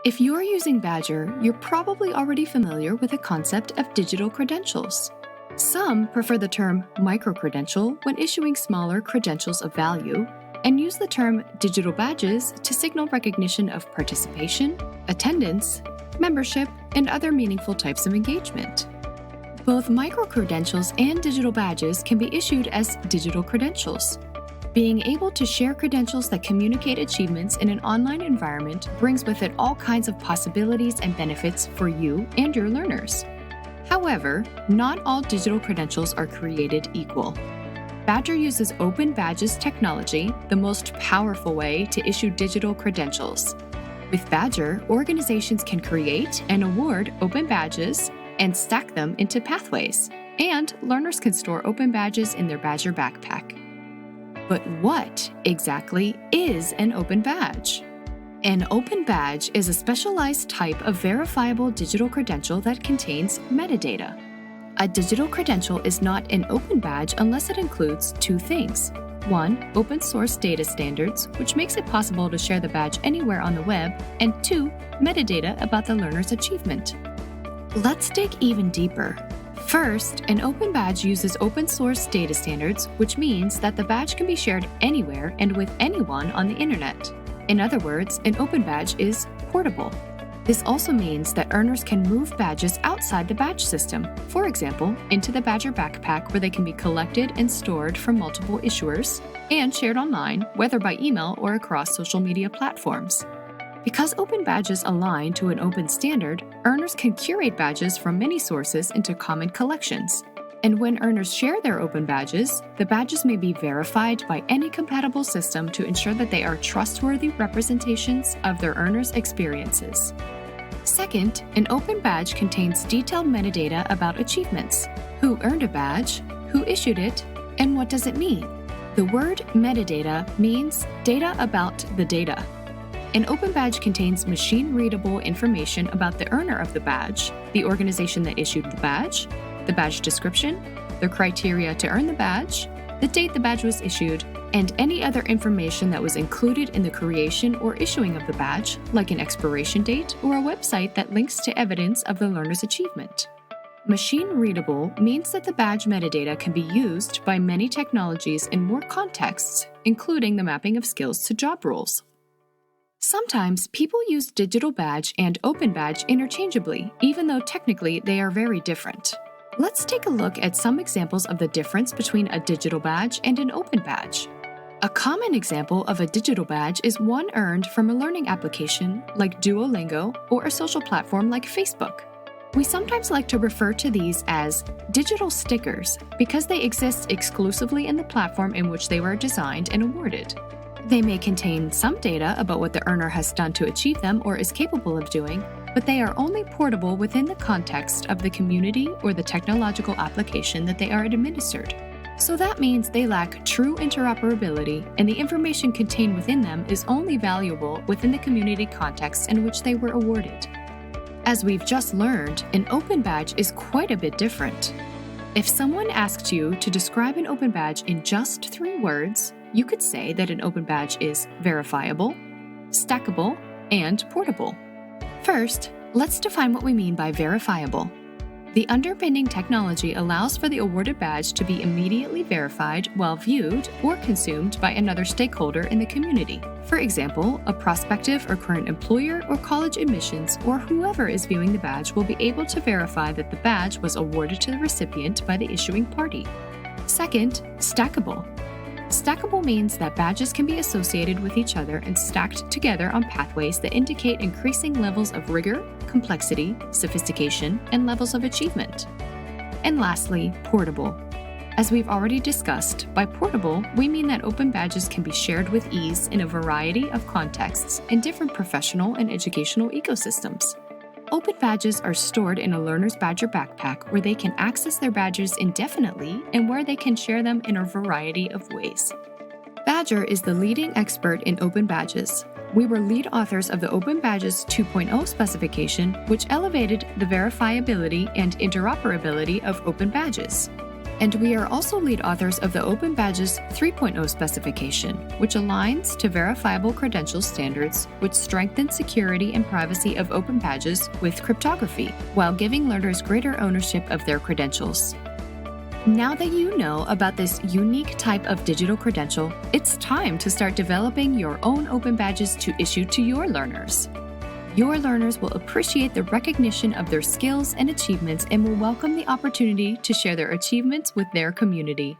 If you're using Badgr, you're probably already familiar with the concept of digital credentials. Some prefer the term micro-credential when issuing smaller credentials of value, and use the term digital badges to signal recognition of participation, attendance, membership, and other meaningful types of engagement. Both micro-credentials and digital badges can be issued as digital credentials. Being able to share credentials that communicate achievements in an online environment brings with it all kinds of possibilities and benefits for you and your learners. However, not all digital credentials are created equal. Badgr uses Open Badges technology, the most powerful way to issue digital credentials. With Badgr, organizations can create and award open badges and stack them into pathways, and learners can store open badges in their Badgr Backpack. But what exactly is an open badge? An open badge is a specialized type of verifiable digital credential that contains metadata. A digital credential is not an open badge unless it includes two things. One, open source data standards, which makes it possible to share the badge anywhere on the web, and two, metadata about the learner's achievement. Let's dig even deeper. First, an open badge uses open source data standards, which means that the badge can be shared anywhere and with anyone on the internet. In other words, an open badge is portable. This also means that earners can move badges outside the badge system, for example, into the Badgr Backpack where they can be collected and stored from multiple issuers and shared online, whether by email or across social media platforms. Because open badges align to an open standard, earners can curate badges from many sources into common collections. And when earners share their open badges, the badges may be verified by any compatible system to ensure that they are trustworthy representations of their earners' experiences. Second, an open badge contains detailed metadata about achievements: who earned a badge, who issued it, and what does it mean. The word metadata means data about the data. An open badge contains machine-readable information about the earner of the badge, the organization that issued the badge description, the criteria to earn the badge, the date the badge was issued, and any other information that was included in the creation or issuing of the badge, like an expiration date or a website that links to evidence of the learner's achievement. Machine-readable means that the badge metadata can be used by many technologies in more contexts, including the mapping of skills to job roles. Sometimes people use digital badge and open badge interchangeably, even though technically they are very different. Let's take a look at some examples of the difference between a digital badge and an open badge. A common example of a digital badge is one earned from a learning application like Duolingo or a social platform like Facebook. We sometimes like to refer to these as digital stickers because they exist exclusively in the platform in which they were designed and awarded. They may contain some data about what the earner has done to achieve them or is capable of doing, but they are only portable within the context of the community or the technological application that they are administered. So that means they lack true interoperability, and the information contained within them is only valuable within the community context in which they were awarded. As we've just learned, an open badge is quite a bit different. If someone asked you to describe an open badge in just 3 words, you could say that an open badge is verifiable, stackable, and portable. First, let's define what we mean by verifiable. The underpinning technology allows for the awarded badge to be immediately verified while viewed or consumed by another stakeholder in the community. For example, a prospective or current employer or college admissions or whoever is viewing the badge will be able to verify that the badge was awarded to the recipient by the issuing party. Second, stackable. Stackable means that badges can be associated with each other and stacked together on pathways that indicate increasing levels of rigor, complexity, sophistication, and levels of achievement. And lastly, portable. As we've already discussed, by portable, we mean that open badges can be shared with ease in a variety of contexts in different professional and educational ecosystems. Open badges are stored in a learner's Badgr Backpack where they can access their badges indefinitely and where they can share them in a variety of ways. Badgr is the leading expert in open badges. We were lead authors of the Open Badges 2.0 specification, which elevated the verifiability and interoperability of open badges. And we are also lead authors of the Open Badges 3.0 specification, which aligns to verifiable credentials standards, which strengthen security and privacy of Open Badges with cryptography, while giving learners greater ownership of their credentials. Now that you know about this unique type of digital credential, it's time to start developing your own Open Badges to issue to your learners. Your learners will appreciate the recognition of their skills and achievements and will welcome the opportunity to share their achievements with their community.